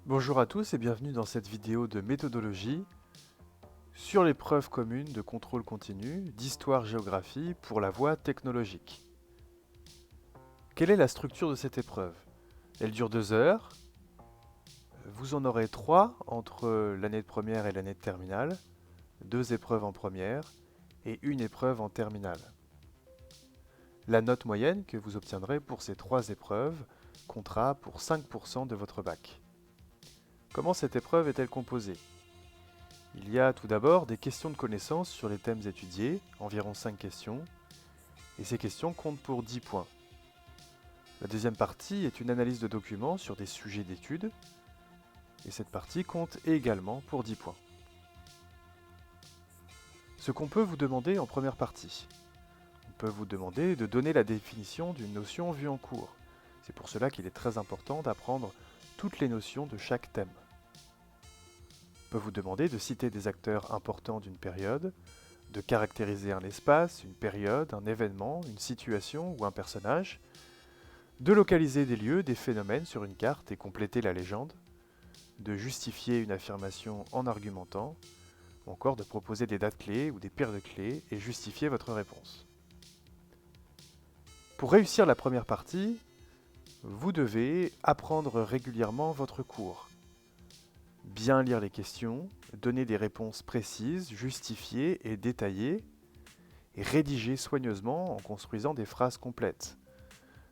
Bonjour à tous et bienvenue dans cette vidéo de méthodologie sur l'épreuve commune de contrôle continu d'histoire-géographie pour la voie technologique. Quelle est la structure de cette épreuve? Elle dure 2 heures. Vous en aurez 3 entre l'année de première et l'année de terminale, 2 épreuves en première et une épreuve en terminale. La note moyenne que vous obtiendrez pour ces 3 épreuves comptera pour 5% de votre bac. Comment cette épreuve est-elle composée? Il y a tout d'abord des questions de connaissances sur les thèmes étudiés, environ 5 questions, et ces questions comptent pour 10 points. La deuxième partie est une analyse de documents sur des sujets d'études, et cette partie compte également pour 10 points. Ce qu'on peut vous demander en première partie, on peut vous demander de donner la définition d'une notion vue en cours. C'est pour cela qu'il est très important d'apprendre toutes les notions de chaque thème. On peut vous demander de citer des acteurs importants d'une période, de caractériser un espace, une période, un événement, une situation ou un personnage, de localiser des lieux, des phénomènes sur une carte et compléter la légende, de justifier une affirmation en argumentant, ou encore de proposer des dates clés ou des paires de clés et justifier votre réponse. Pour réussir la première partie, vous devez apprendre régulièrement votre cours, bien lire les questions, donner des réponses précises, justifiées et détaillées, et rédiger soigneusement en construisant des phrases complètes.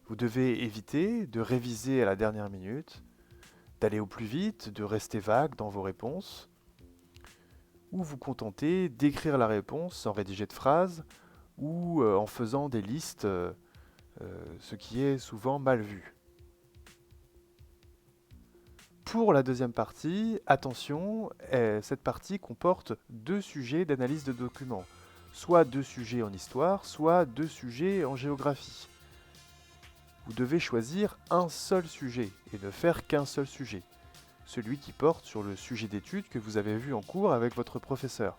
Vous devez éviter de réviser à la dernière minute, d'aller au plus vite, de rester vague dans vos réponses, ou vous contenter d'écrire la réponse sans rédiger de phrases ou en faisant des listes, ce qui est souvent mal vu. Pour la deuxième partie, attention, cette partie comporte 2 sujets d'analyse de documents, soit 2 sujets en histoire, soit 2 sujets en géographie. Vous devez choisir un seul sujet et ne faire qu'un seul sujet, celui qui porte sur le sujet d'étude que vous avez vu en cours avec votre professeur.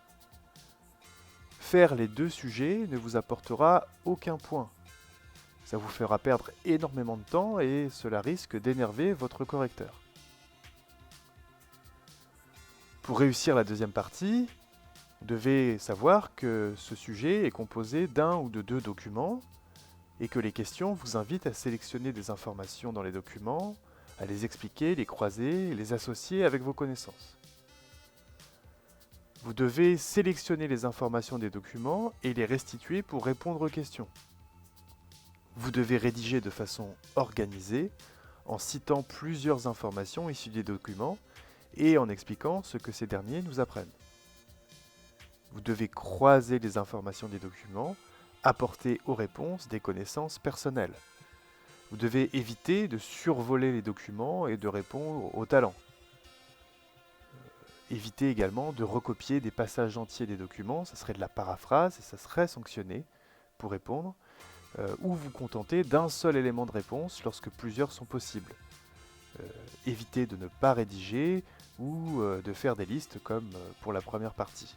Faire les 2 sujets ne vous apportera aucun point. Ça vous fera perdre énormément de temps et cela risque d'énerver votre correcteur. Pour réussir la deuxième partie, vous devez savoir que ce sujet est composé d'un ou de 2 documents et que les questions vous invitent à sélectionner des informations dans les documents, à les expliquer, les croiser et les associer avec vos connaissances. Vous devez sélectionner les informations des documents et les restituer pour répondre aux questions. Vous devez rédiger de façon organisée en citant plusieurs informations issues des documents et en expliquant ce que ces derniers nous apprennent. Vous devez croiser les informations des documents, apporter aux réponses des connaissances personnelles. Vous devez éviter de survoler les documents et de répondre au talent. Évitez également de recopier des passages entiers des documents, ça serait de la paraphrase et ça serait sanctionné pour répondre, ou vous contenter d'un seul élément de réponse lorsque plusieurs sont possibles. Évitez de ne pas rédiger ou de faire des listes comme pour la première partie.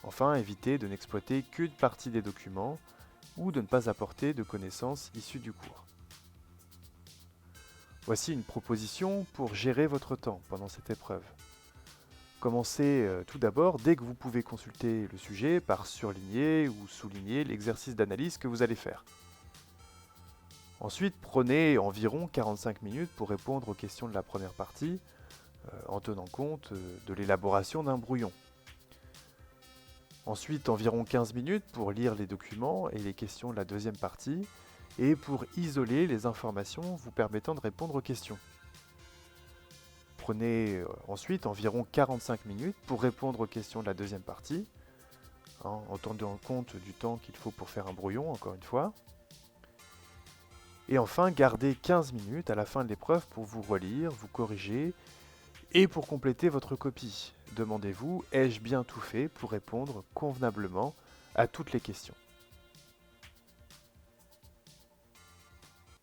Enfin, évitez de n'exploiter qu'une partie des documents ou de ne pas apporter de connaissances issues du cours. Voici une proposition pour gérer votre temps pendant cette épreuve. Commencez tout d'abord dès que vous pouvez consulter le sujet par surligner ou souligner l'exercice d'analyse que vous allez faire. Ensuite, prenez environ 45 minutes pour répondre aux questions de la première partie en tenant compte de l'élaboration d'un brouillon. Ensuite, environ 15 minutes pour lire les documents et les questions de la deuxième partie et pour isoler les informations vous permettant de répondre aux questions. Prenez ensuite environ 45 minutes pour répondre aux questions de la deuxième partie, en tenant compte du temps qu'il faut pour faire un brouillon, encore une fois. Et enfin, gardez 15 minutes à la fin de l'épreuve pour vous relire, vous corriger et pour compléter votre copie. Demandez-vous, ai-je bien tout fait pour répondre convenablement à toutes les questions ?